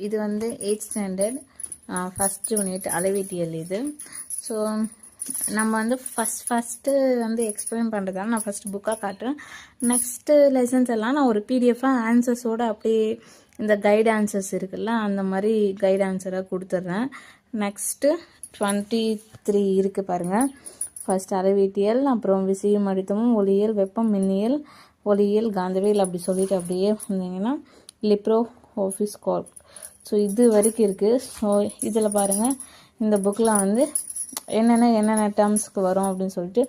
இது வந்து 8th standard first unit அளவீட்டியல் இது. ஸோ நம்ம வந்து ஃபஸ்ட்டு வந்து எக்ஸ்பிளைன் பண்ணுறதால நான் ஃபஸ்ட்டு புக்காக காட்டுறேன். நெக்ஸ்ட்டு லெசன்ஸ் எல்லாம் நான் ஒரு பிடிஎஃபாக ஆன்சர்ஸோடு அப்படியே இந்த கைட் ஆன்சர்ஸ் இருக்குல்ல அந்த மாதிரி கைட் ஆன்சராக கொடுத்துட்றேன். நெக்ஸ்ட்டு 23 இருக்குது பாருங்கள். ஃபஸ்ட் அளவீட்டியல், அப்புறம் விசையும் அழுத்தமும், ஒளியியல், வெப்பம், மின்னியல், ஒளியியல், காந்தவியல் அப்படி சொல்லிட்டு அப்படியே வந்தீங்கன்னா லிப்ரோ ஆஃபீஸ் கால். ஸோ இது வரைக்கும் இருக்குது. ஸோ இதில் பாருங்கள் இந்த புக்கில் வந்து என்னென்ன டேர்ம்ஸ்க்கு வரும் அப்படின்னு சொல்லிட்டு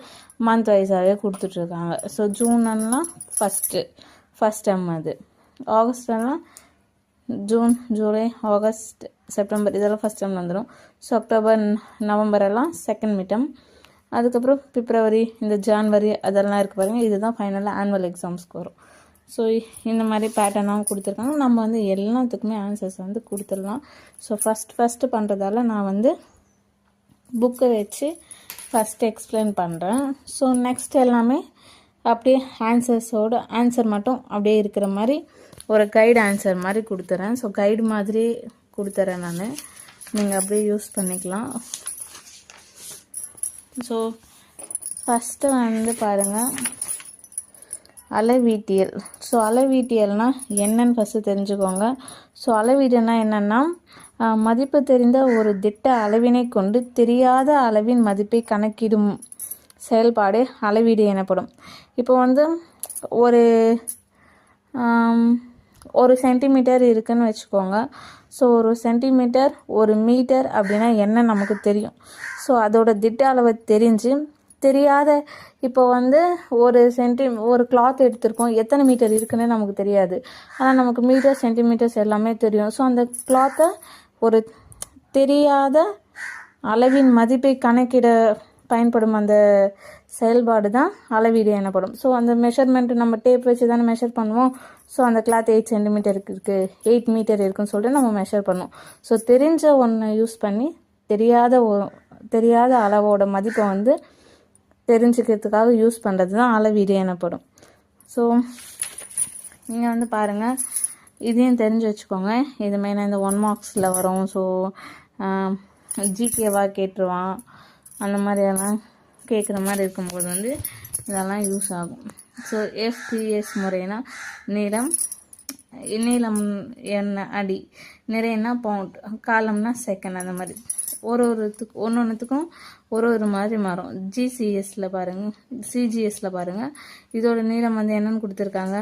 மந்த் வைஸாகவே கொடுத்துட்ருக்காங்க. ஸோ ஜூன்லாம் ஃபஸ்ட் டேர்ம், அது ஆகஸ்ட்லாம் ஜூன், ஜூலை, ஆகஸ்ட், செப்டம்பர் இதெல்லாம் ஃபஸ்ட் டேர்ம் வந்துடும். ஸோ அக்டோபர், நவம்பர் எல்லாம் செகண்ட் மிட்டம். அதுக்கப்புறம் பிப்ரவரி, இந்த ஜான்வரி அதெல்லாம் இருக்குது பாருங்கள். இதுதான் ஃபைனலாக ஆனுவல் எக்ஸாம்ஸ்க்கு வரும். ஸோ இந்த மாதிரி பேட்டர்னாகவும் கொடுத்துருக்காங்க. நம்ம வந்து எல்லாத்துக்குமே ஆன்சர்ஸ் வந்து கொடுத்துடலாம். ஸோ ஃபஸ்ட்டு பண்ணுறதால நான் வந்து புக்கை வச்சு ஃபஸ்ட்டு எக்ஸ்பிளைன் பண்ணுறேன். ஸோ நெக்ஸ்ட் எல்லாமே அப்படியே ஆன்சர் மட்டும் அப்படியே இருக்கிற மாதிரி ஒரு கைடு ஆன்சர் மாதிரி கொடுத்துறேன். ஸோ கைடு மாதிரி கொடுத்துறேன் நான், நீங்கள் அப்படியே யூஸ் பண்ணிக்கலாம். ஸோ ஃபஸ்ட்டு வந்து பாருங்கள் அளவீட்டியல். ஸோ அளவீட்டியல்னால் என்னன்னு ஃபஸ்ட்டு தெரிஞ்சுக்கோங்க. ஸோ அளவீடுனா என்னென்னா மதிப்பு தெரிந்த ஒரு திட்ட அளவினை கொண்டு தெரியாத அளவின் மதிப்பை கணக்கிடும் செயல்பாடு அளவீடு எனப்படும். இப்போ வந்து ஒரு சென்டிமீட்டர் இருக்குதுன்னு வச்சுக்கோங்க. ஸோ ஒரு சென்டிமீட்டர் ஒரு மீட்டர் அப்படின்னா என்ன நமக்கு தெரியும். ஸோ அதோட திட்ட அளவை தெரியாத இப்போ வந்து ஒரு கிளாத் எடுத்திருக்கோம், எத்தனை மீட்டர் இருக்குன்னு நமக்கு தெரியாது. ஆனால் நமக்கு மீட்டர், சென்டிமீட்டர்ஸ் எல்லாமே தெரியும். ஸோ அந்த கிளாத்தை ஒரு தெரியாத அளவின் மதிப்பை கணக்கிட பயன்படும் அந்த செயல்பாடு தான் அளவீடு எனப்படும். ஸோ அந்த மெஷர்மெண்ட் நம்ம டேப் வச்சு தானே மெஷர் பண்ணுவோம். ஸோ அந்த கிளாத் 8 சென்டிமீட்டருக்கு இருக்குது, 8 மீட்டர் இருக்குன்னு சொல்லிட்டு நம்ம மெஷர் பண்ணுவோம். ஸோ தெரிஞ்ச ஒன்றை யூஸ் பண்ணி தெரியாத அளவோட மதிப்பை வந்து தெரிஞ்சுக்கிறதுக்காக யூஸ் பண்ணுறது தான் அளவீடு எனப்படும். ஸோ நீங்கள் வந்து பாருங்கள், இதையும் தெரிஞ்சு வச்சுக்கோங்க. இது மெயினாக இந்த 1 மார்க்ஸில் வரும். ஸோ ஜிகேவாக கேட்டுருவான், அந்த மாதிரியெல்லாம் கேட்குற மாதிரி இருக்கும்போது வந்து இதெல்லாம் யூஸ் ஆகும். ஸோ எஃப்பிஎஸ் முறைனா நீளம் என்ன அடி, நிறையனா பவுண்ட், காலம்னா செகண்ட், அந்த மாதிரி ஒன்றுத்துக்கும் ஒரு மாதிரி மாறும். சிஜிஎஸ்ல பாருங்கள், இதோட நீளம் வந்து என்னன்னு கொடுத்துருக்காங்க.